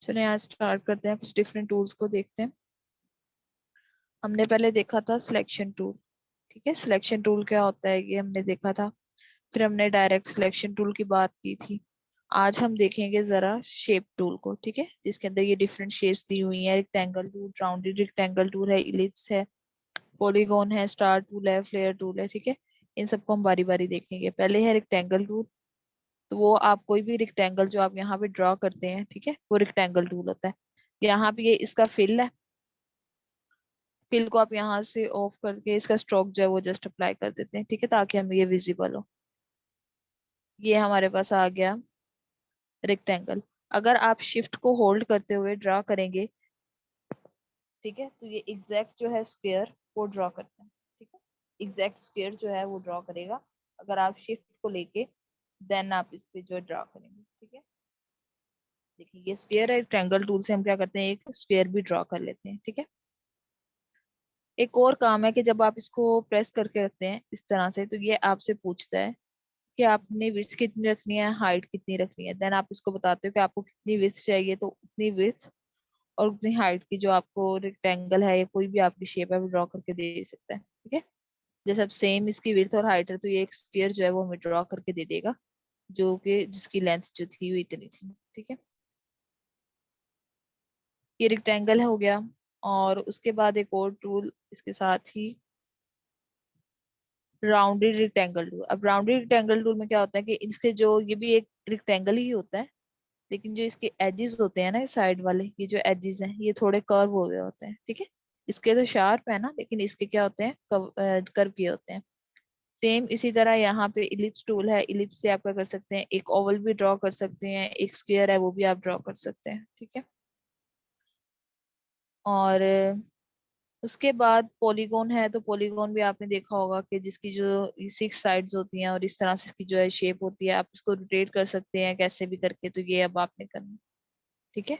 चलिए यहाँ स्टार्ट करते हैं, कुछ डिफरेंट टूल्स को देखते हैं। हमने पहले देखा था सिलेक्शन टूल। ठीक है, सिलेक्शन टूल क्या होता है ये हमने देखा था। फिर हमने डायरेक्ट सिलेक्शन टूल की बात की थी। आज हम देखेंगे जरा शेप टूल को। ठीक है, जिसके अंदर ये डिफरेंट शेप्स दी हुई हैं। Rectangle tool, rounded rectangle tool है, इलिप्स है, पॉलीगॉन है, स्टार टूल है, फ्लेयर टूल है। ठीक है, इन सबको हम बारी बारी देखेंगे। पहले है रेक्टेंगल टूल। तो वो आप कोई भी रेक्टेंगल जो आप यहाँ पे ड्रॉ करते हैं, ठीक है, वो रेक्टेंगल टूल होता है। यहाँ पे ये इसका फिल है। फिल को आप यहाँ से ऑफ करके इसका स्ट्रोक जो है वो जस्ट अप्लाई कर देते हैं। ठीक है, ताकि हमें ये विजिबल हो। ये हमारे पास आ गया रेक्टेंगल। अगर आप शिफ्ट को होल्ड करते हुए ड्रा करेंगे, ठीक है, तो ये एग्जैक्ट जो है स्क्वायर वो ड्रॉ करता है। ठीक है, एग्जैक्ट स्क्वायर जो है वो ड्रॉ करेगा अगर आप शिफ्ट को लेके देन आप इस पे जो ड्रॉ करेंगे। ठीक है, देखिए ये स्क्वायर है। ट्रायंगल टूल से हम क्या करते हैं, एक स्क्वायर भी ड्रॉ कर लेते हैं। ठीक है, एक और काम है कि जब आप इसको प्रेस करके रखते हैं इस तरह से, तो ये आपसे पूछता है कि आपने विड्थ कितनी रखनी है, हाइट कितनी रखनी है। देन आप इसको बताते हो कि आपको कितनी विड्थ चाहिए, तो उतनी विड्थ और उतनी हाइट की जो आपको रेक्टेंगल है या कोई भी आपकी शेप है वो ड्रॉ करके दे सकता है। ठीक है, जैसे अब सेम इसकी विड्थ और हाइट है, तो ये एक स्क्वायर जो है वो हमें ड्रॉ करके दे देगा, जो कि जिसकी लेंथ जो थी वो इतनी थी। ठीक है, ये रेक्टेंगल हो गया। और उसके बाद एक और टूल इसके साथ ही, राउंडेड रेक्टेंगल टूल। अब राउंडेड रेक्टेंगल टूल में क्या होता है कि इसके जो, ये भी एक रेक्टेंगल ही होता है, लेकिन जो इसके एजेस होते हैं ना, साइड वाले ये जो एजेस हैं ये थोड़े कर्व हो गए होते हैं। ठीक है, इसके तो शार्प है ना, लेकिन इसके क्या होते हैं, कर्व किए होते हैं। सेम इसी तरह यहाँ पे इलिप्स टूल है। इलिप्स से आप क्या कर सकते हैं, एक ओवल भी ड्रॉ कर सकते हैं, एक स्क्वायर है वो भी आप ड्रॉ कर सकते हैं। ठीक है, और उसके बाद पॉलीगॉन है। तो पॉलीगॉन भी आपने देखा होगा कि जिसकी जो 6 साइड्स होती हैं और इस तरह से इसकी जो है शेप होती है, आप इसको रोटेट कर सकते हैं कैसे भी करके। तो ये अब आपने करना। ठीक है,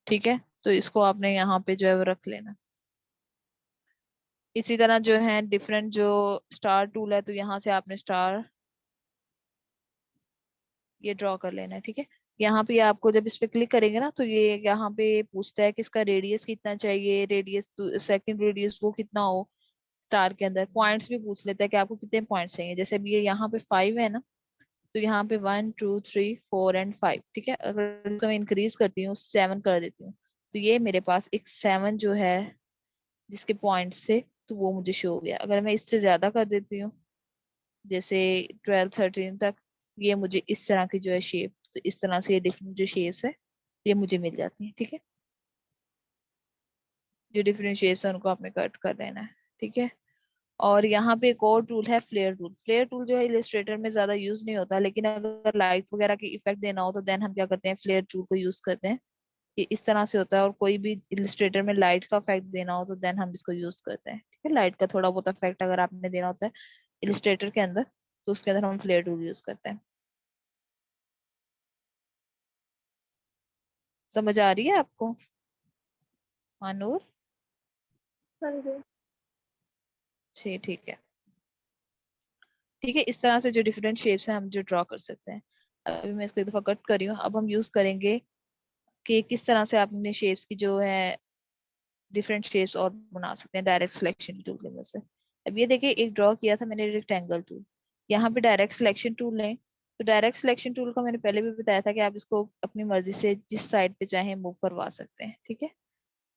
ठीक है, तो इसको आपने यहाँ पे जो है वो रख लेना। इसी तरह जो है डिफरेंट जो स्टार टूल है, तो यहाँ से आपने स्टार ये ड्रॉ कर लेना है। ठीक है, यहाँ पे आपको जब इस पे क्लिक करेंगे ना, तो ये यहाँ पे पूछता है कि इसका रेडियस कितना चाहिए, रेडियस सेकंड रेडियस वो कितना हो। स्टार के अंदर पॉइंट्स भी पूछ लेता है कि आपको कितने पॉइंट्स चाहिए। जैसे अभी ये यहाँ पे 5 है ना, तो यहाँ पे 1 2 3 4 एंड 5। ठीक है, अगर इसको मैं इंक्रीज करती हूँ, 7 कर देती हूँ, तो ये मेरे पास एक 7 जो है जिसके पॉइंट से, तो वो मुझे शो हो गया। अगर मैं इससे ज्यादा कर देती हूँ, जैसे 12 13 तक, ये मुझे इस तरह की जो है शेप, तो इस तरह से ये डिफरेंट जो शेप्स है ये मुझे मिल जाती है। ठीक है, जो डिफरेंट शेप्स है उनको आपने कट कर लेना है। ठीक है, और यहाँ पे एक और टूल है फ्लेयर टूल। फ्लेयर टूल जो है इलिस्ट्रेटर में ज्यादा यूज नहीं होता, लेकिन अगर लाइट वगैरह की इफेक्ट देना हो तो देन हम क्या करते हैं, फ्लेयर टूल को यूज करते हैं। ये इस तरह से होता है, और कोई भी इलिस्ट्रेटर में लाइट का इफेक्ट देना हो तो देन हम इसको यूज करते हैं। ठीक है, लाइट का थोड़ा बहुत इफेक्ट अगर आपने देना होता है इलिस्ट्रेटर के अंदर, तो उसके अंदर हम फ्लेयर टूल यूज करते हैं। समझ आ रही है आपको मानूर? हाँ जी। जी ठीक है। ठीक है, इस तरह से जो डिफरेंट शेप्स हैं हम जो ड्रॉ कर सकते हैं। अभी मैं इसको एक दफा कट करी हूँ। अब हम यूज करेंगे कि किस तरह से आप अपने शेप्स की जो है डिफरेंट शेप्स और बना सकते हैं डायरेक्ट सिलेक्शन टूल की मदद से। अब ये देखिए, एक ड्रॉ किया था मैंने रेक्टेंगल टूल। यहाँ पे डायरेक्ट सिलेक्शन टूल लें। तो डायरेक्ट सिलेक्शन टूल का मैंने पहले भी बताया था कि आप इसको अपनी मर्जी से जिस साइड पे चाहें मूव करवा सकते हैं। ठीक है,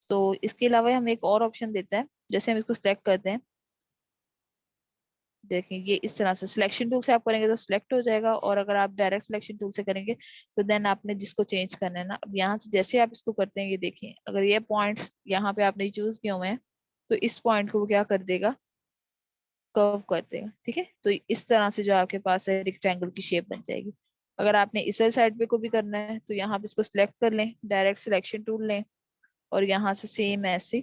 तो इसके अलावा हम एक और ऑप्शन देता है। जैसे हम इसको सिलेक्ट करते हैं, देखें ये इस तरह से सिलेक्शन टूल से आप करेंगे तो सिलेक्ट हो जाएगा, और अगर आप डायरेक्ट सिलेक्शन टूल से करेंगे तो देन आपने जिसको चेंज करना है ना, अब यहाँ से जैसे आप इसको करते हैं, ये देखें अगर ये पॉइंट्स यहाँ पे आपने चूज किए हुए हैं, तो इस पॉइंट को वो क्या कर देगा, कर्व कर देगा। ठीक है, तो इस तरह से जो आपके पास है रेक्टेंगल की शेप बन जाएगी। अगर आपने इस साइड पे को भी करना है तो यहाँ पे इसको सिलेक्ट कर लें, डायरेक्ट सिलेक्शन टूल लें, और यहाँ से सेम ऐसे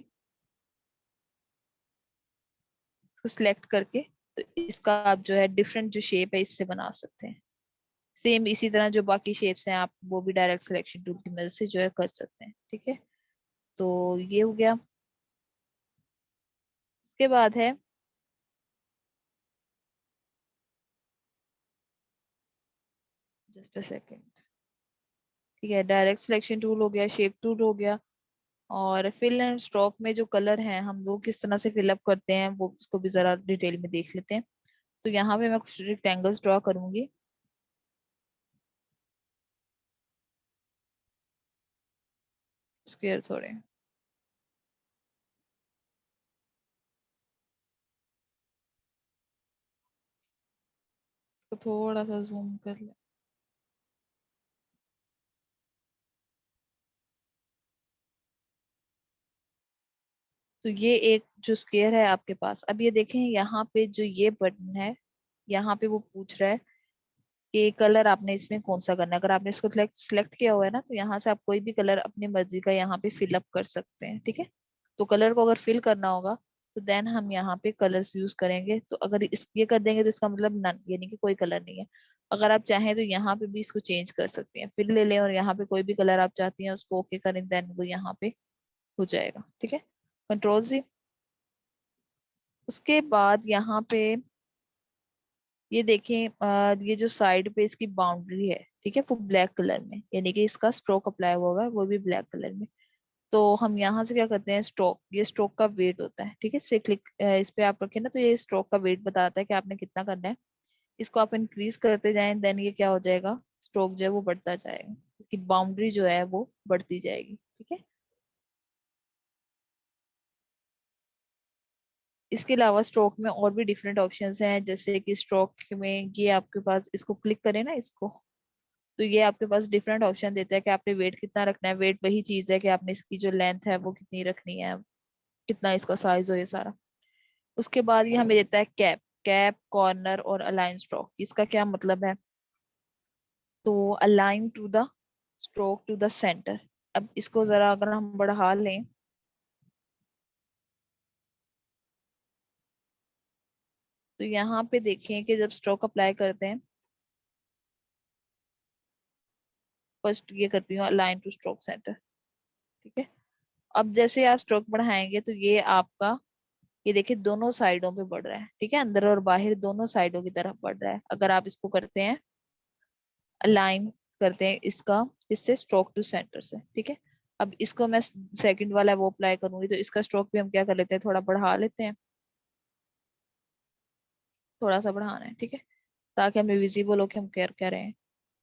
इसको सिलेक्ट करके, तो इसका आप जो है डिफरेंट जो शेप है इससे बना सकते हैं। सेम इसी तरह जो बाकी शेप्स हैं आप वो भी डायरेक्ट सिलेक्शन टूल की मदद से जो है कर सकते हैं। ठीक है, तो ये हो गया। उसके बाद है जस्ट अ सेकेंड। ठीक है, डायरेक्ट सिलेक्शन टूल हो गया, शेप टूल हो गया, और फिल एंड स्ट्रोक में जो कलर हैं हम वो किस तरह से फिलअप करते हैं वो उसको भी जरा डिटेल में देख लेते हैं। तो यहाँ पे मैं कुछ रेक्टेंगल्स ड्रॉ करूंगी। स्क्वायर थोड़े, इसको थोड़ा सा जूम कर ले। तो ये एक जो स्क्वायर है आपके पास, अब ये देखें यहाँ पे जो ये बटन है, यहाँ पे वो पूछ रहा है कि कलर आपने इसमें कौन सा करना है। अगर आपने इसको सिलेक्ट किया हुआ है ना, तो यहाँ से आप कोई भी कलर अपनी मर्जी का यहाँ पे फिलअप कर सकते हैं। ठीक है, तो कलर को अगर फिल करना होगा तो देन हम यहाँ पे कलर्स यूज करेंगे। तो अगर इस ये कर देंगे तो इसका मतलब नन, यानी कि कोई कलर नहीं है। अगर आप चाहें तो यहाँ पे भी इसको चेंज कर सकते हैं, फिर ले लें और यहाँ पे कोई भी कलर आप चाहती हैं उसको ओके करें, देन वो यहाँ पे हो जाएगा। ठीक है, कंट्रोल C। उसके बाद यहाँ पे ये देखें, ये जो साइड पे इसकी बाउंड्री है, ठीक है, वो ब्लैक कलर में, यानी कि इसका स्ट्रोक अप्लाई हुआ है वो भी ब्लैक कलर में। तो हम यहाँ से क्या करते हैं, स्ट्रोक, ये स्ट्रोक का वेट होता है। ठीक है, इस पे क्लिक, इस पे आप रखें ना तो ये स्ट्रोक का वेट बताता है कि आपने कितना करना है। इसको आप इंक्रीज करते जाएं, देन ये क्या हो जाएगा, स्ट्रोक जो है वो बढ़ता जाएगा, इसकी बाउंड्री जो है वो बढ़ती जाएगी। ठीक है, इसके अलावा स्ट्रोक में और भी डिफरेंट ऑप्शंस हैं, जैसे कि स्ट्रोक में ये आपके पास, इसको क्लिक करें ना इसको, तो ये आपके पास डिफरेंट ऑप्शन देता है कि आपने वेट कितना रखना है। वेट वही चीज है कि आपने इसकी जो लेंथ है वो कितनी रखनी है, कितना इसका साइज हो, ये सारा। उसके बाद ये हमें देता है कैप, कैप, कॉर्नर और अलाइन स्ट्रोक। इसका क्या मतलब है, तो align to the stroke to the centre. अब इसको जरा अगर हम बढ़ा लें, तो यहाँ पे देखें कि जब स्ट्रोक अप्लाई करते हैं, फर्स्ट ये करती हूँ अलाइन टू स्ट्रोक सेंटर। ठीक है, अब जैसे आप स्ट्रोक बढ़ाएंगे तो ये आपका, ये देखिए दोनों साइडों पे बढ़ रहा है। ठीक है, अंदर और बाहर दोनों साइडों की तरफ बढ़ रहा है। अगर आप इसको करते हैं अलाइन, करते हैं इसका, इससे स्ट्रोक टू सेंटर से। ठीक है, अब इसको मैं सेकंड वाला वो अप्लाई करूंगी, तो इसका स्ट्रोक भी हम क्या कर लेते हैं, थोड़ा बढ़ा लेते हैं, थोड़ा सा बढ़ाना है। ठीक है, ताकि हमें विजिबल हो कि हम केयर कर रहे हैं।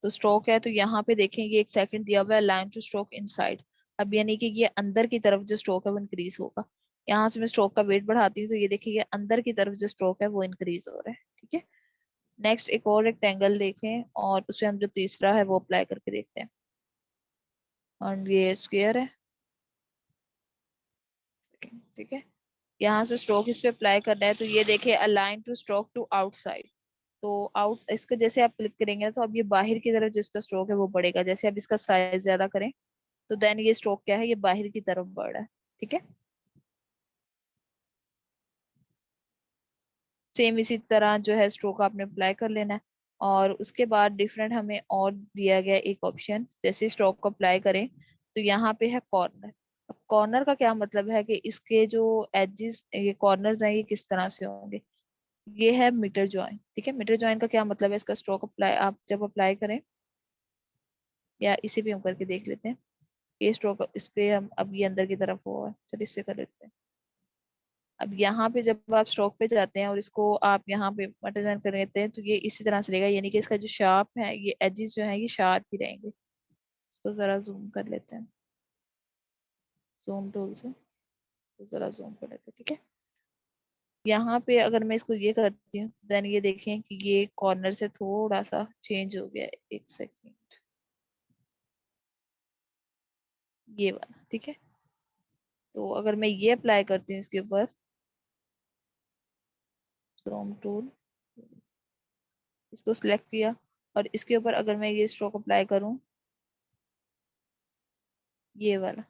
तो स्ट्रोक है, तो यहाँ पे देखें ये एक सेकंड दिया हुआ है, लाइन टू स्ट्रोक इनसाइड। अब यानी कि ये अंदर की तरफ जो स्ट्रोक है वो इंक्रीज होगा। यहाँ से मैं स्ट्रोक का वेट बढ़ाती हूँ तो ये देखिए ये अंदर की तरफ जो स्ट्रोक है वो इंक्रीज हो रहा है। ठीक है, नेक्स्ट एक और रेक्टेंगल देखें और उसमें हम जो तीसरा है वो अप्लाई करके देखते हैं। और ये स्क्वायर है। ठीक है, यहाँ से स्ट्रोक इस पे अप्लाई करना है, तो ये देखिए align two stroke to outside. तो आउट, इसको जैसे आप क्लिक करेंगे ना, तो अब ये बाहर की तरफ जिसका स्ट्रोक है वो बढ़ेगा। जैसे अब इसका साइज ज्यादा करें तो देन ये स्ट्रोक क्या है, ये बाहर की तरफ बढ़ रहा है। ठीक है, सेम इसी तरह जो है स्ट्रोक आपने अप्लाई कर लेना है। और उसके बाद डिफरेंट हमें और दिया गया एक ऑप्शन, जैसे स्ट्रोक को अप्लाई करें तो यहाँ पे है कॉर्नर। अब कॉर्नर का क्या मतलब है कि इसके जो एजेस, ये कॉर्नर्स हैं, ये किस तरह से होंगे। ये है मीटर जॉइन। ठीक है, मीटर जॉइन का क्या मतलब है, इसका स्ट्रोक अप्लाई आप जब अप्लाई करें, या इसी पे हम करके देख लेते हैं। ये स्ट्रोक इस पे हम, अब ये अंदर की तरफ हुआ है, चलिए इससे कर लेते हैं। अब यहाँ पे जब आप स्ट्रोक पे जाते हैं और इसको आप यहाँ पे मटर जॉइन कर लेते हैं, तो ये इसी तरह से रहेगा, यानी कि इसका जो शार्प है, ये एजेस जो है ये शार्प ही रहेंगे। इसको जरा जूम कर लेते हैं, जूम टूल से इसको जरा जूम कर लेते हैं। ठीक है, यहाँ पे अगर मैं इसको ये करती हूँ, देन ये देखें कि ये कॉर्नर से थोड़ा सा चेंज हो गया है। एक सेकेंड, ये वाला। ठीक है, तो अगर मैं ये अप्लाई करती हूँ इसके ऊपर, जूम टूल, इसको सिलेक्ट किया, और इसके ऊपर अगर मैं ये स्ट्रोक अप्लाई करूं, ये वाला,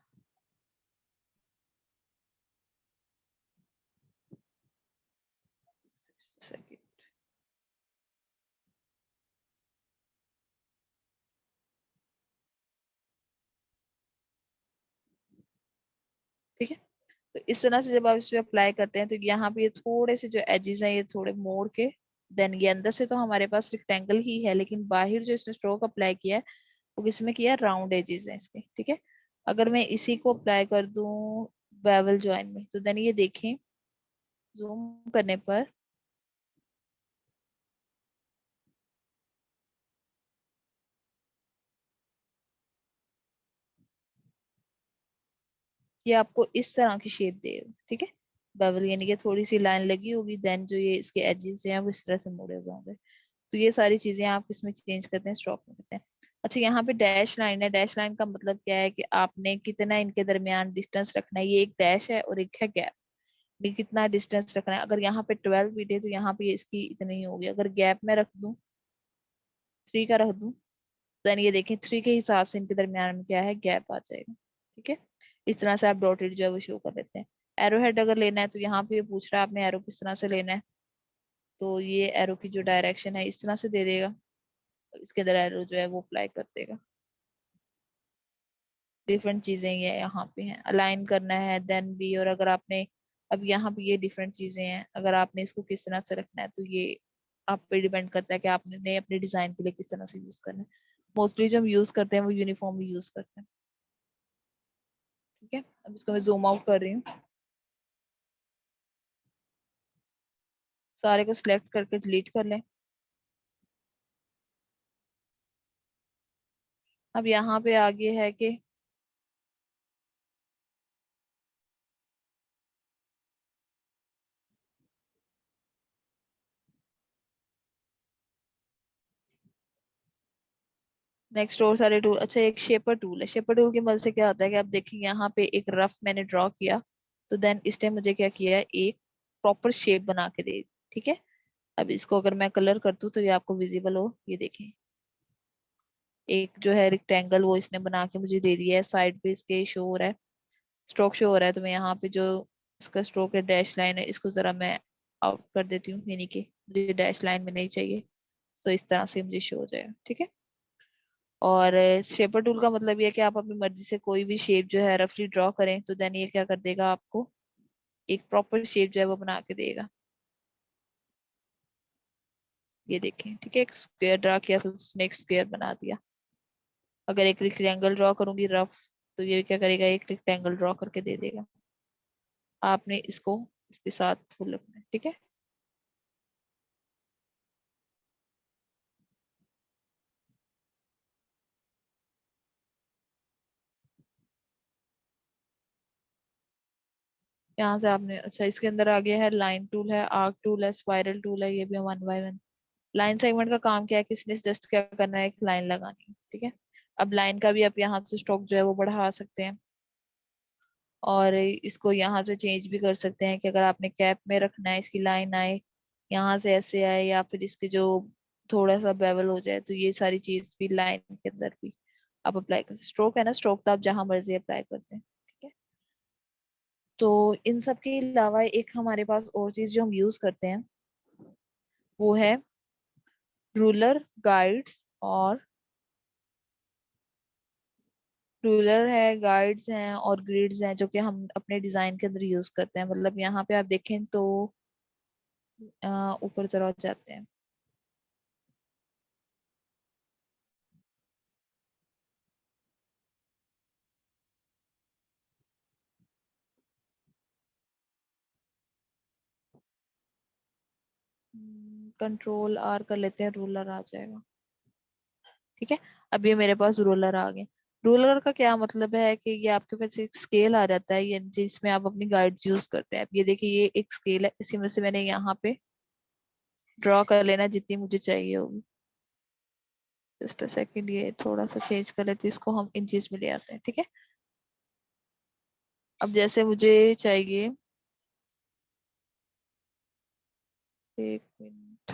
सेकंड। ठीक है, तो इस तरह से जब आप इस पे अप्लाई करते हैं तो यहाँ पे ये थोड़े से जो एजेस हैं ये थोड़े मोड़ के देन ये अंदर से तो हमारे पास रेक्टेंगल ही है, लेकिन बाहर जो इसने स्ट्रोक अप्लाई किया है वो किसमें किया है, राउंड एजेस है इसके, ठीक है। अगर मैं इसी को अप्लाई कर दूं बेवल जॉइन में, तो देन ये देखें जूम करने पर ये आपको इस तरह की शेप देगा, ठीक है। बेवल यानी कि थोड़ी सी लाइन लगी होगी, देन जो ये इसके एजेस हैं वो इस तरह से मुड़े हुए होंगे। तो ये सारी चीजें आप इसमें चेंज करते हैं, स्ट्रोक में करते हैं। अच्छा, यहाँ पे डैश लाइन है, डैश लाइन का मतलब क्या है कि आपने कितना इनके दरमियान डिस्टेंस रखना है। ये एक डैश है और एक है गैप, ये कितना डिस्टेंस रखना है। अगर यहाँ पे 12 फीट है तो यहाँ पे इसकी इतनी ही होगी। अगर गैप में रख दूं, 3 का रख दूं, देन ये देखें 3 के हिसाब से इनके दरमियान में क्या है, गैप आ जाएगा, ठीक है। इस तरह से आप डॉटेड जो है वो शो कर देते हैं। एरो हेड अगर लेना है तो यहाँ पे ये पूछ रहा है आपने एरो किस तरह से लेना है, तो ये एरो की जो डायरेक्शन है इस तरह से दे देगा, इसके अंदर एरो जो है वो अप्लाई कर देगा। डिफरेंट चीजें ये यहाँ पे हैं, अलाइन करना है देन भी। और अगर आपने अब यहाँ पे ये डिफरेंट चीजें हैं, अगर आपने इसको किस तरह से रखना है तो ये आप पे डिपेंड करता है कि आपने अपने डिजाइन के लिए किस तरह से यूज करना है। मोस्टली जो हम यूज करते हैं वो यूनिफॉर्मली यूज करते हैं, ठीक है। अब इसको मैं जूम आउट कर रही हूँ, सारे को सिलेक्ट करके डिलीट कर लें। अब यहाँ पे आगे है कि नेक्स्ट और सारे टूल। अच्छा, एक शेपर टूल है। शेपर टूल की मदद से क्या होता है कि आप देखिए यहाँ पे एक रफ मैंने ड्रॉ किया, तो देन इसने मुझे क्या किया, एक प्रॉपर शेप बना के दे, ठीक है। अब इसको अगर मैं कलर कर दूं तो ये आपको विजिबल हो, ये देखें एक जो है रेक्टेंगल वो इसने बना के मुझे दे दिया है। साइड पे इसके शो हो रहा है, स्ट्रोक शो हो रहा है। तो मैं यहाँ पे जो इसका स्ट्रोक है, डैश लाइन है, इसको जरा मैं आउट कर देती हूँ, यानी कि मुझे डैश लाइन में नहीं चाहिए। तो इस तरह से मुझे शो हो जाएगा, ठीक है। और शेपर टूल का मतलब ये है कि आप अपनी मर्जी से कोई भी शेप जो है रफली ड्रॉ करें, तो देन ये क्या कर देगा, आपको एक प्रॉपर शेप जो है वो बना के देगा। ये देखें, ठीक है, एक स्क्वायर ड्रा किया तो उसने एक स्क्वायर बना दिया। अगर एक रेक्टेंगल ड्रॉ करूंगी रफ, तो ये क्या करेगा, एक रेक्टेंगल ड्रॉ करके दे देगा। आपने इसको इसके साथ फुल रखना है, ठीक है। यहाँ से आपने, अच्छा इसके अंदर आ गया है लाइन टूल है, आर्क टूल है, स्पाइरल टूल है, ये भी one by one. Line segment का काम क्या है कि इसने जस्ट क्या करना है, एक लाइन लगानी है, ठीक है। अब लाइन का भी आप यहाँ से स्ट्रोक जो है वो बढ़ा सकते हैं, और इसको यहाँ से चेंज भी कर सकते हैं कि अगर आपने कैप में रखना है इसकी लाइन आए, यहाँ से ऐसे आए, या फिर इसके जो थोड़ा सा बेवल हो जाए, तो ये सारी चीज भी लाइन के अंदर भी आप अप्लाई कर सकते। स्ट्रोक है ना, स्ट्रोक तो आप जहां मर्जी अप्लाई करते हैं, ठीक है। तो इन सब के अलावा एक हमारे पास और चीज जो हम यूज करते हैं वो है रूलर, गाइड्स और रूलर है, गाइड्स हैं और ग्रिड्स हैं, जो कि हम अपने डिजाइन के अंदर यूज करते हैं। मतलब यहाँ पे आप देखें तो ऊपर जरा जाते हैं। कंट्रोल आर कर लेते हैं, रूलर आ जाएगा, ठीक है। अब ये मेरे पास रूलर आ गए। रूलर का क्या मतलब है कि ये आपके पास एक स्केल आ जाता है, ये जिसमें आप अपनी गाइड्स यूज करते हैं। अब ये देखिए, ये एक स्केल है, इसी में से मैंने यहाँ पे ड्रॉ कर लेना जितनी मुझे चाहिए होगी। जस्ट अ सेकंड, ये थोड़ा सा चेंज कर लेते हैं, इसको हम इंचेस में ले आते हैं, ठीक है। अब जैसे मुझे चाहिए, एक मिनट,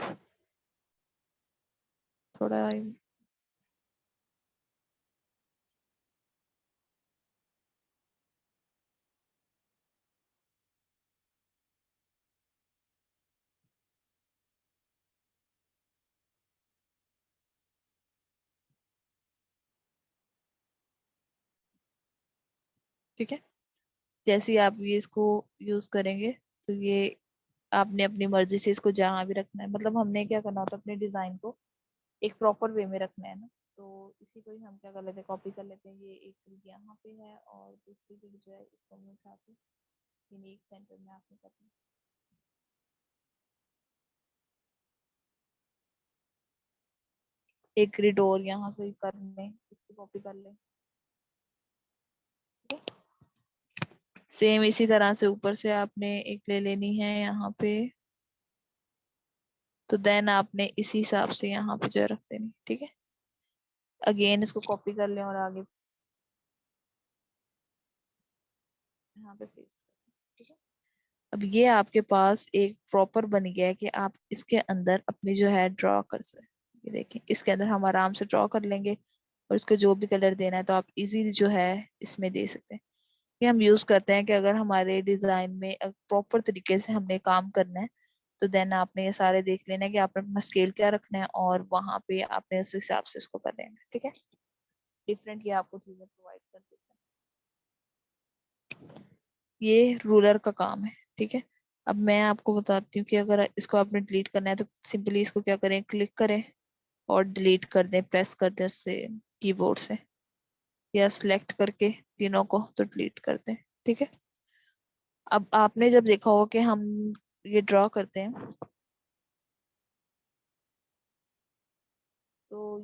थोड़ा, ठीक है। जैसे ही आप ये इसको यूज करेंगे तो ये आपने अपनी मर्जी से इसको जहां भी रखना है, मतलब हमने क्या करना होता है अपने डिजाइन को एक प्रॉपर वे में रखना है ना, तो इसी को ही हम क्या कर लेते हैं, कॉपी कर लेते हैं। ये एक ग्रिड यहाँ पे है और दूसरी ग्रिड जो है इसको हम उठा के यूनिक सेंटर में आपने करना है। एक ग्रिड और यहाँ से कर लें, इसकी कॉपी कर लें। सेम इसी तरह से ऊपर से आपने एक ले लेनी है यहाँ पे, तो देन आपने इसी हिसाब से यहाँ पे जो है रख देनी, ठीक है। अगेन इसको कॉपी कर लें और आगे यहाँ पे पेस्ट कर दें, ठीक है। अब ये आपके पास एक प्रॉपर बन गया है कि आप इसके अंदर अपनी जो है ड्रॉ कर सकते। ये देखिए इसके अंदर हम आराम से ड्रॉ कर लेंगे और इसको जो भी कलर देना है तो आप इजीली जो है इसमें दे सकते हैं। ये हम यूज करते हैं कि अगर हमारे डिजाइन में प्रॉपर तरीके से हमने काम करना है तो देन आपने ये सारे देख लेना है कि आपने अपना स्केल क्या रखना है और वहां पे आपने उस हिसाब से इसको कर लेना है, ठीक है। डिफरेंट ये आपको चीजें प्रोवाइड कर देते हैं। ये रूलर का काम है, ठीक है। अब मैं आपको बताती हूँ कि अगर इसको आपने डिलीट करना है तो सिंपली इसको क्या करें, क्लिक करें और डिलीट कर दें, प्रेस कर दें उससे कीबोर्ड से, या सिलेक्ट करके तीनों को तो डिलीट कर दें, ठीक है। अब आपने जब देखा होगा कि हम ये ड्रॉ करते हैं तो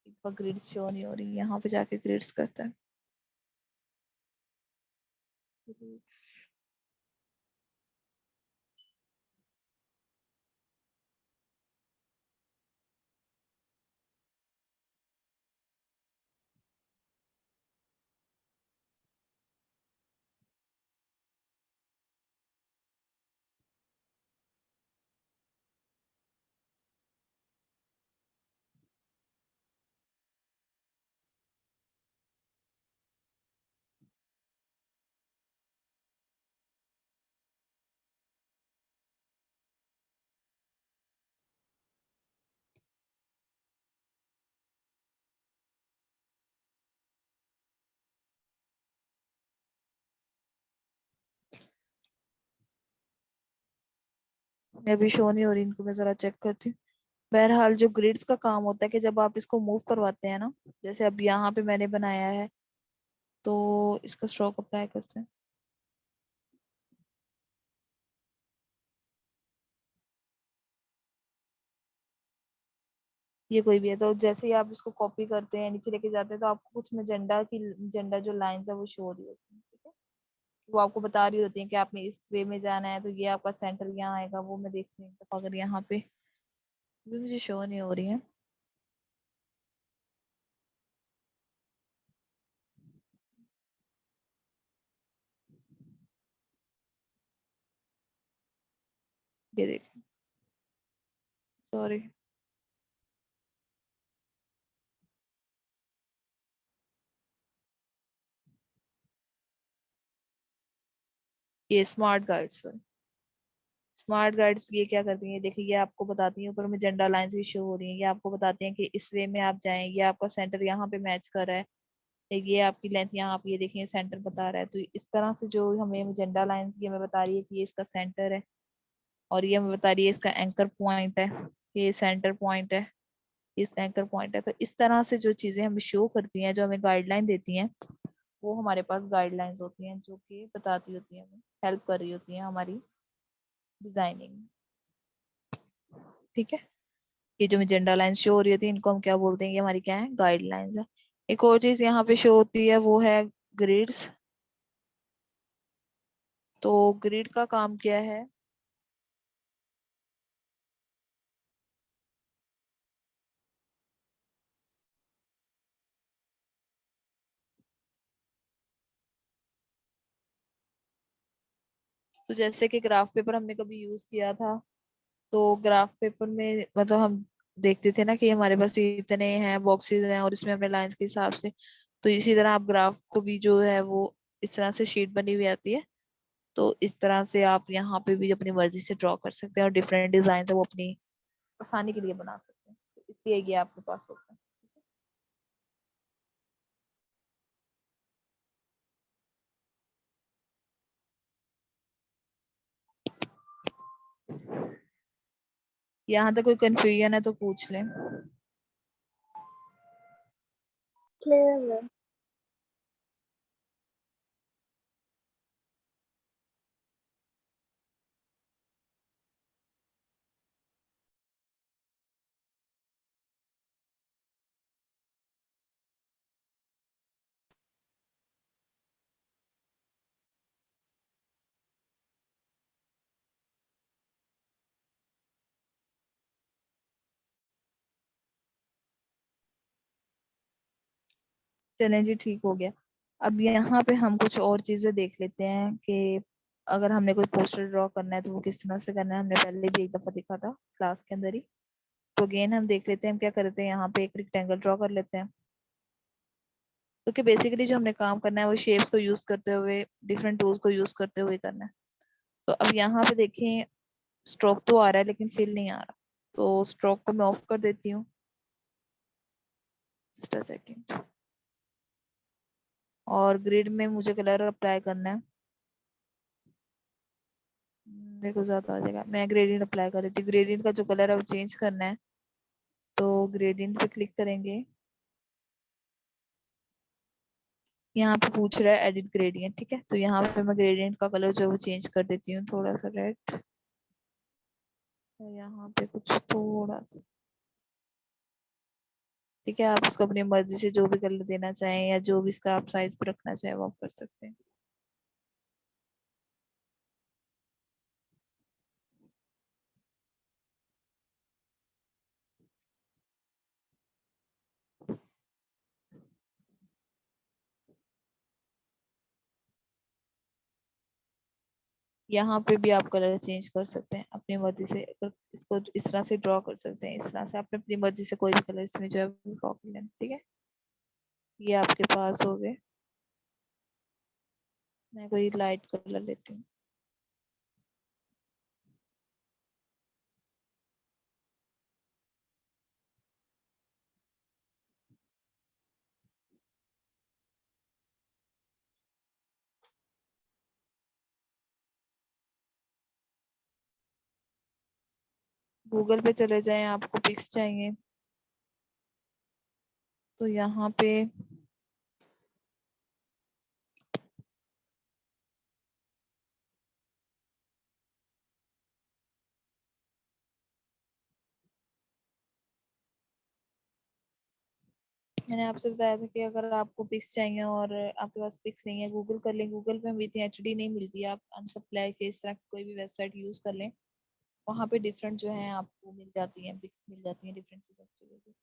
एक बार ग्रिड्स शो नहीं हो रही, यहाँ पे जाके ग्रिड्स करते हैं। मैं अभी शो नहीं हो रही इनको, मैं जरा चेक करती हूँ। बहरहाल जो ग्रिड्स का काम होता है कि जब आप इसको मूव करवाते हैं ना, जैसे अब यहाँ पे मैंने बनाया है तो इसका स्ट्रोक अप्लाई करते हैं। ये कोई भी है तो जैसे ही आप इसको कॉपी करते हैं नीचे लेके जाते हैं तो आपको कुछ जेंडा जो लाइंस है वो शो हो रही होती है, ठीक है। वो आपको बता रही होती है कि आपने इस वे में जाना है तो ये आपका सेंटर यहाँ आएगा, वो मैं देख रही हूँ अगर यहाँ पे भी मुझे शो नहीं हो रही है। ये देखिए, सॉरी। ये स्मार्ट गाइड्स ये क्या करती हैं, देखिए ये आपको बताती हैं, ऊपर में जेंडर लाइंस भी शो हो रही हैं, ये आपको बताती हैं कि इस वे में आप जाएं, ये आपका सेंटर यहाँ पे मैच कर रहा है, ये आपकी लेंथ यहाँ पे ये देखिए सेंटर बता रहा है। तो इस तरह से जो हमें जेंडर लाइंस ये हमें बता रही है कि ये इसका सेंटर है और ये हमें बता रही है इसका एंकर पॉइंट है, ये सेंटर पॉइंट है, इसका एंकर पॉइंट है। तो इस तरह से जो चीजें हमें शो करती हैं, जो हमें गाइडलाइन देती हैं, वो हमारे पास गाइडलाइंस होती हैं जो कि बताती होती हैं, हमें हेल्प कर रही होती हैं हमारी डिजाइनिंग, ठीक है। ये जो जेंडर लाइन शो हो रही होती है इनको हम क्या बोलते हैं, ये हमारी क्या है, गाइडलाइंस है। एक और चीज यहाँ पे शो होती है वो है ग्रिड्स। तो ग्रिड का काम क्या है, तो जैसे कि ग्राफ पेपर हमने कभी यूज किया था, तो ग्राफ पेपर में मतलब हम देखते थे ना कि हमारे पास इतने हैं बॉक्सेस हैं और इसमें अपने लाइंस के हिसाब से, तो इसी तरह आप ग्राफ को भी जो है वो इस तरह से शीट बनी हुई आती है, तो इस तरह से आप यहाँ पे भी अपनी मर्जी से ड्रॉ कर सकते हैं और डिफरेंट डिजाइन है वो अपनी आसानी के लिए बना सकते हैं, तो इसलिए ये आपके पास होता है। यहाँ तक कोई कंफ्यूजन है तो पूछ लें। क्लियर है। चलें जी, ठीक हो गया। अब यहाँ पे हम कुछ और चीजें देख लेते हैं कि अगर हमने कोई पोस्टर ड्रॉ करना है तो वो किस तरह से करना है। हमने पहले भी एक दफा देखा था क्लास के अंदर ही। तो अगेन हम देख लेते हैं हम क्या करते हैं। यहाँ पे एक रेक्टेंगल ड्रॉ कर लेते हैं, क्योंकि बेसिकली जो हमने काम करना है वो शेप्स को यूज करते हुए, डिफरेंट टूल्स को यूज करते हुए करना है। तो अब यहाँ पे देखें, स्ट्रोक तो आ रहा है लेकिन फिल नहीं आ रहा। तो स्ट्रोक को मैं ऑफ कर देती हूँ। Just a second. और ग्रिड में मुझे कलर अप्लाई करना है। मेरे को ज्यादा आ जाएगा, मैं ग्रेडियंट अप्लाई कर देती हूँ। ग्रेडियंट का जो कलर है वो चेंज करना है, तो ग्रेडियंट पे क्लिक करेंगे। यहाँ पे पूछ रहा है एडिट ग्रेडियंट, ठीक है। तो यहाँ पे मैं ग्रेडियंट का कलर जो है वो चेंज कर देती हूँ, थोड़ा सा रेड। यहाँ पे कुछ थोड़ा सा, ठीक है। आप उसको अपनी मर्जी से जो भी कलर देना चाहें या जो भी इसका आप साइज पे रखना चाहें वो आप कर सकते हैं। यहाँ पे भी आप कलर चेंज कर सकते हैं अपनी मर्जी से। अगर इसको इस तरह से ड्रॉ कर सकते हैं, इस तरह से आपने अपनी मर्जी से कोई भी कलर इसमें जो है ड्रॉ कर लेना, ठीक है। ये आपके पास हो गए। मैं कोई लाइट कलर लेती हूँ। गूगल पे चले जाएं, आपको पिक्स चाहिए तो यहाँ पे मैंने आपसे बताया था कि अगर आपको पिक्स चाहिए और आपके पास पिक्स नहीं है, गूगल कर लें। गूगल पे हमें इतनी एचडी नहीं मिलती है। आप अनसप्लाई के इस तरह की कोई भी वेबसाइट यूज कर लें, वहाँ पे डिफरेंट जो है आपको मिल जाती है, पिक्स मिल जाती है डिफरेंट चीजों की।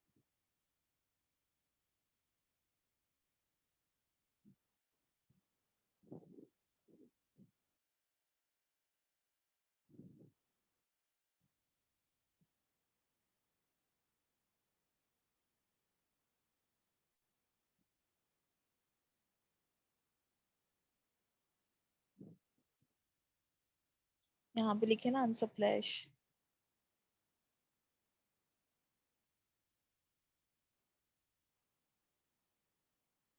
यहाँ पे लिखे ना अनसप्लैश।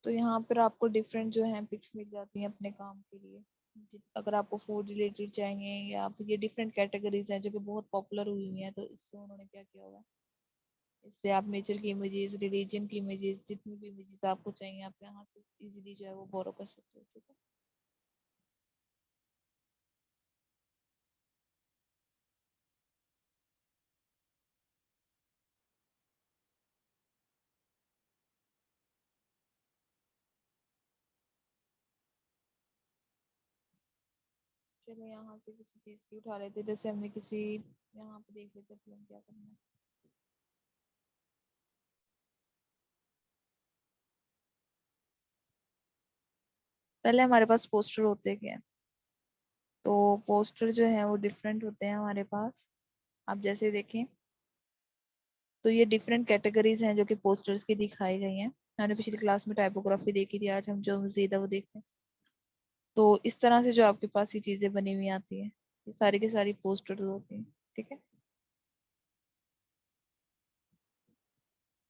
तो यहाँ पर आपको डिफरेंट जो है पिक्स मिल जाती हैं अपने काम के लिए। अगर आपको फूड रिलेटेड चाहिए या फिर ये डिफरेंट कैटेगरीज हैं जो कि बहुत पॉपुलर हुई हुई हैं, तो इससे उन्होंने क्या किया हुआ है, इससे आप नेचर की इमेजेस, रिलीजन की इमेजेस, जितनी भी इमेजेस आपको चाहिए आप यहाँ से इजीली जो है वो बोरो कर सकते हो, ठीक है। चलो यहाँ से किसी चीज की उठा लेते, जैसे हमने किसी, यहाँ पे देख लेते फिल्म क्या करना है। पहले हमारे पास पोस्टर होते क्या, तो पोस्टर जो है वो डिफरेंट होते हैं हमारे पास। आप जैसे देखें तो ये डिफरेंट कैटेगरीज हैं जो कि पोस्टर्स की दिखाई गई हैं। हमने पिछली क्लास में टाइपोग्राफी देखी थी, आज हम जो मजीद है वो देखते हैं। तो इस तरह से जो आपके पास ये चीजें बनी हुई आती हैं, ये सारी की सारी पोस्टर्स होती हैं, ठीक है।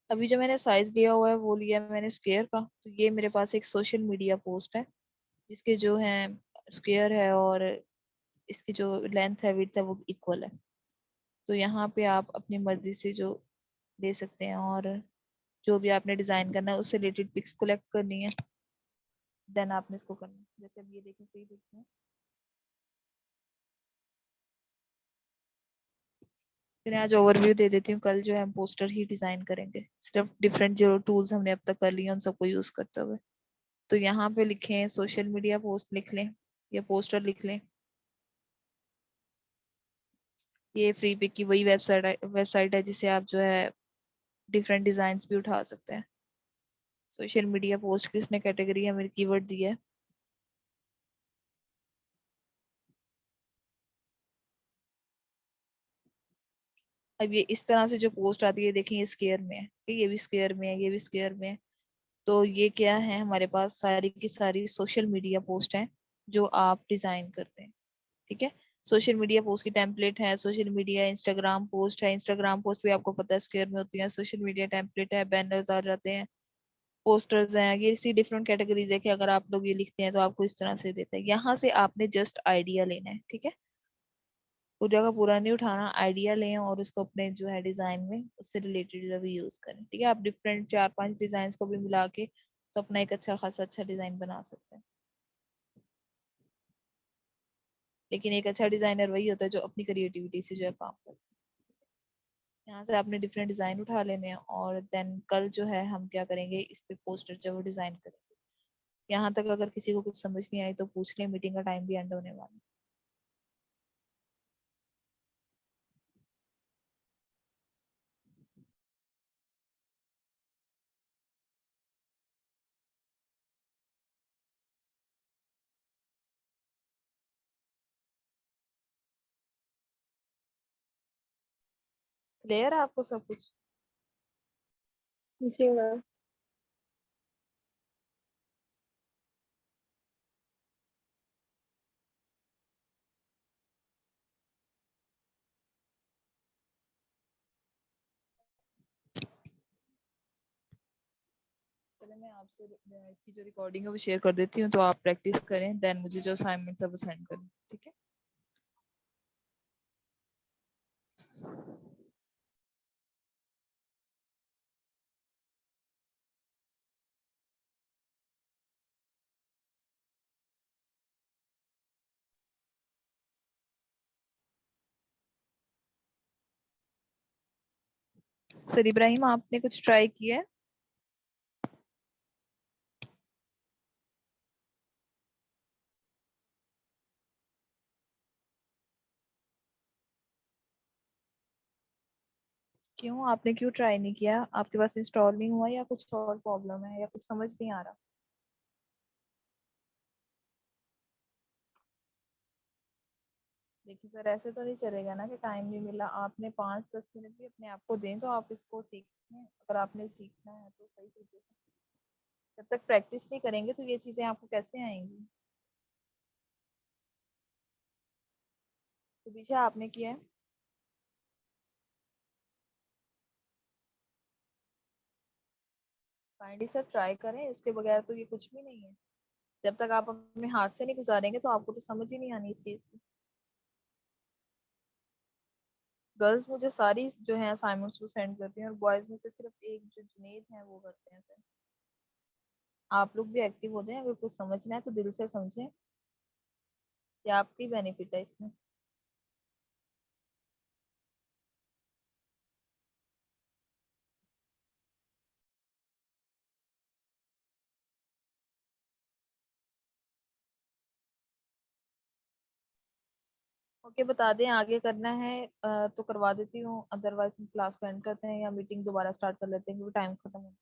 अभी जो मैंने साइज लिया हुआ है वो लिया है मैंने स्क्वायर का। तो ये मेरे पास एक सोशल मीडिया पोस्ट है जिसके जो है स्क्वायर है और इसकी जो लेंथ है, विड्थ है, वो इक्वल है। तो यहाँ पे आप अपनी मर्जी से जो दे सकते हैं, और जो भी आपने डिजाइन करना है उससे रिलेटेड पिक्स कलेक्ट करनी है, देन आपने इसको करना है। जैसे अब ये देखें, फ्री पिक्स में फिर आज ओवरव्यू दे देती हूँ। कल जो है हम पोस्टर ही डिजाइन करेंगे, सिर्फ डिफरेंट जो टूल्स हमने अब तक कर लिए उन सबको यूज करते हुए। तो यहाँ पे लिखें सोशल मीडिया पोस्ट लिख लें या पोस्टर लिख लें। ये फ्री पिक की वही वेबसाइट है जिसे आप जो है डिफरेंट डिजाइन भी उठा सकते हैं। सोशल मीडिया पोस्ट की इसने कैटेगरी हमें कीवर्ड दिया है। अब ये इस तरह से जो पोस्ट आती है, देखें ये स्क्वायर में है, ठीक है, ये भी स्क्वायर में है, ये भी स्क्वायर में है। तो ये क्या है, हमारे पास सारी की सारी सोशल मीडिया पोस्ट है जो आप डिजाइन करते हैं। ठीक है, सोशल मीडिया पोस्ट की टेम्पलेट है, सोशल मीडिया इंस्टाग्राम पोस्ट है, इंस्टाग्राम पोस्ट भी आपको पता है स्क्वायर में होती है, सोशल मीडिया टेम्पलेट है, बैनर्स आ जाते हैं, पोस्टर्स हैं, ये इसी डिफरेंट कैटेगरीज है कि अगर आप लोग ये लिखते हैं तो आपको इस तरह से देता है। यहाँ से आपने जस्ट आइडिया लेना है, ठीक है, पूरा का पूरा नहीं उठाना, आइडिया लें और उसको अपने जो है डिजाइन में उससे रिलेटेड जो भी यूज करें। ठीक है, आप डिफरेंट 4-5 डिजाइन को भी मिला के तो अपना एक अच्छा खासा अच्छा डिजाइन बना सकते हैं। लेकिन एक अच्छा डिजाइनर वही होता है जो अपनी क्रिएटिविटी से जो है काम करता है। यहाँ से आपने डिफरेंट डिजाइन उठा लेने हैं, और देन कल जो है हम क्या करेंगे, इस पे पोस्टर जो है वो डिजाइन करेंगे। यहाँ तक अगर किसी को कुछ समझ नहीं आई तो पूछ लें, मीटिंग का टाइम भी एंड होने वाला है। क्लियर है आपको सब कुछ? जी मैम। चलो मैं आपसे इसकी जो रिकॉर्डिंग है वो शेयर कर देती हूँ, तो आप प्रैक्टिस करें, देन मुझे जो असाइनमेंट है वो सेंड करें। ठीक है, सर इब्राहिम आपने कुछ ट्राई किया है? क्यों, आपने क्यों ट्राई नहीं किया? आपके पास इंस्टॉल नहीं हुआ या कुछ और प्रॉब्लम है या कुछ समझ नहीं आ रहा? देखिए सर, ऐसे तो नहीं चलेगा ना कि टाइम नहीं मिला, आपने 5-10 मिनट भी अपने आप को दें तो आप इसको सीखें। अगर आपने सीखना है तो सही तरीके से, जब तक प्रैक्टिस नहीं करेंगे तो ये चीजें आपको कैसे आएंगी? तो पीछे आपने किया है? काइंडली सर ट्राई करें, उसके बगैर तो ये कुछ भी नहीं है। जब तक आप अपने हाथ से नहीं गुजारेंगे तो आपको तो समझ ही नहीं आनी इस चीज की। गर्ल्स मुझे सारी जो है असाइनमेंट्स वो सेंड करती हैं, और बॉयज में से सिर्फ एक जो जुनेद है वो करते हैं सर। आप लोग भी एक्टिव हो जाएं, अगर कुछ समझना है तो दिल से समझें, ये आपकी बेनिफिट है इसमें। ओके, बता दें आगे करना है तो करवा देती हूँ, अदरवाइज हम क्लास को एंड करते हैं या मीटिंग दोबारा स्टार्ट कर लेते हैं क्योंकि टाइम खत्म हो